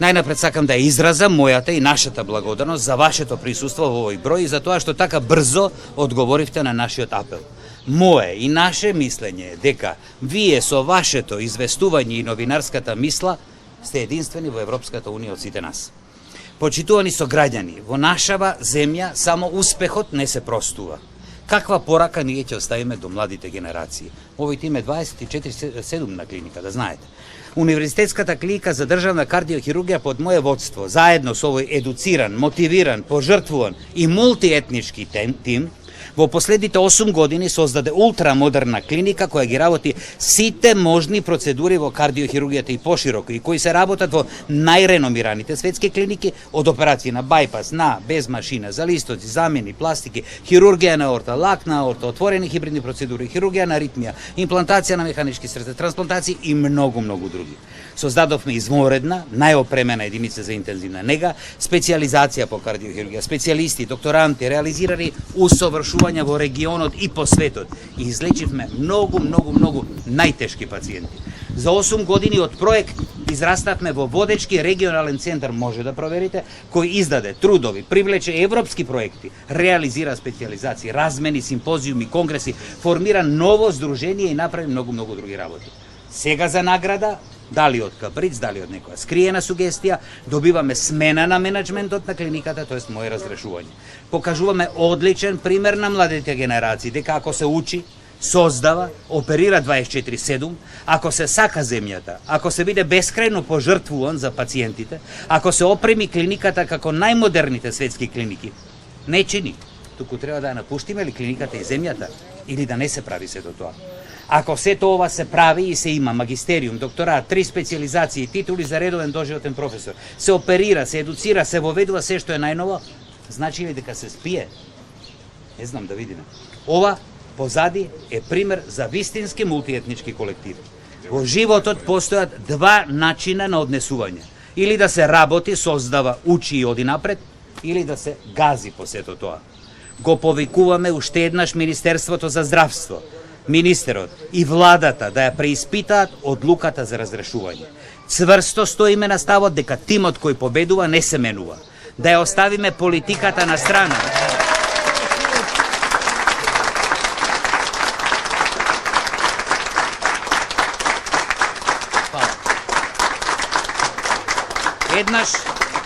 Најнапред сакам да изразам мојата и нашата благодарност за вашето присуство во овој број и за тоа што така брзо одговоривте на нашиот апел. Мое и наше мислење е дека вие со вашето известување и новинарската мисла сте единствени во Европската унија од сите нас. Почитувани сограѓани, во нашава земја само успехот не се простува. Каква порака ние ќе оставиме до младите генерации? Овој тим е 24/7 на клиника, да знаете. Универзитетската клиника за државна кардиохирургија под моје водство, заедно со овој едуциран, мотивиран, пожртвуван и мултиетнички тим, во последните 8 години создаде ултрамодерна клиника која ги работи сите можни процедури во кардиохирургијата и пошироко, и кои се работат во најреномираните светски клиники, од операции на бајпас, без машина, за листоци, замени, пластики, хирургија на аорта, лак на аорта, отворени хибридни процедури, хирургија на аритмија, имплантација на механички срце, трансплантации и многу други. Создадовме изворедна, најопремена единица за интензивна нега, специјализација по кардиохирургија, специјалисти, докторанти, реализирани усовршувања во регионот и по светот и излечивме многу најтешки пациенти. За 8 години од проект израставме во водечки регионален центар, може да проверите, кој издаде трудови, привлече европски проекти, реализира специјализации, размени, симпозиуми, конгреси, формира ново здружение и направи многу други работи. Сега за награда, дали од каприц, дали од некоја скриена сугестија, добиваме смена на менеджментот на клиниката, тоест моје разрешување. Покажуваме одличен пример на младите генерации, дека ако се учи, создава, оперира 24/7, ако се сака земјата, ако се биде бескрајно пожртвуван за пациентите, ако се опреми клиниката како најмодерните светски клиники, не чини, туку треба да ја напуштиме ли клиниката и земјата, или да не се прави сето тоа. Ако сето ова се прави и се има магистериум, докторат, 3 специјализации, титули за редовен доживотен професор, се оперира, се едуцира, се воведува се што е најново, значи ли дека се спие? Не знам, да видиме. Ова позади е пример за вистински мултиетнички колективи. Во животот постојат два начина на однесување. Или да се работи, создава, учи и оди напред, или да се гази по сето тоа. Го повикуваме уште еднаш Министерството за здравство, министерот и владата да ја преиспитаат одлуката за разрешување. Цврсто стоиме на ставот дека тимот кој победува не се менува. Да ја оставиме политиката на страна.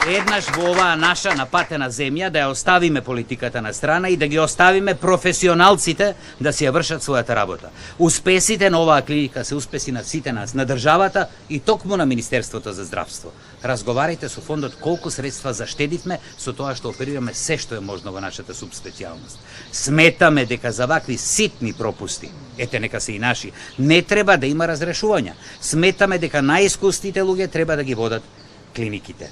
Еднаш во оваа наша напатена земја да ја оставиме политиката на страна и да ги оставиме професионалците да си ја вршат својата работа. Успесите на оваа клиника се успеси на сите нас, на државата и токму на Министерството за здравство. Разговарајте со фондот колку средства заштедивме со тоа што оперираме се што е можно во нашата субспецијалност. Сметаме дека за вакви ситни пропусти, ете нека се и наши, не треба да има разрешувања. Сметаме дека најискусните луѓе треба да ги водат клиниките.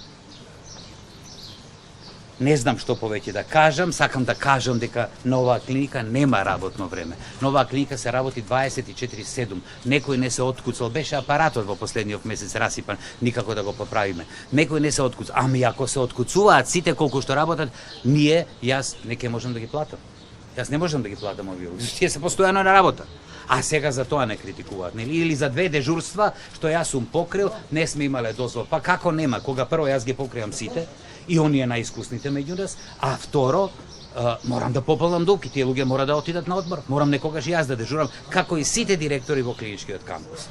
Не знам што повеќе да кажам, сакам да кажам дека на оваа клиника нема работно време. На оваа клиника се работи 24/7. Некој не се откуцал, беше апаратот во последниот месец расипан, никако да го поправиме. Некој не се откуцал, ами ако се откуцуваат сите колку што работат, јас не ќе можам да ги платам. Јас не можам да ги платам овие, тие се постојано на работа. А сега за тоа не критикуваат, нели? Или за 2 дежурства што јас сум покрил, не сме имале дозвол. Па како нема, кога прво јас ги покривам сите и оние најискусните меѓу нас, а второ морам да пополнам дупки, тие луѓе мора да отидат на одмор, морам некогаш јас да дежурам како и сите директори во клиничкиот кампус.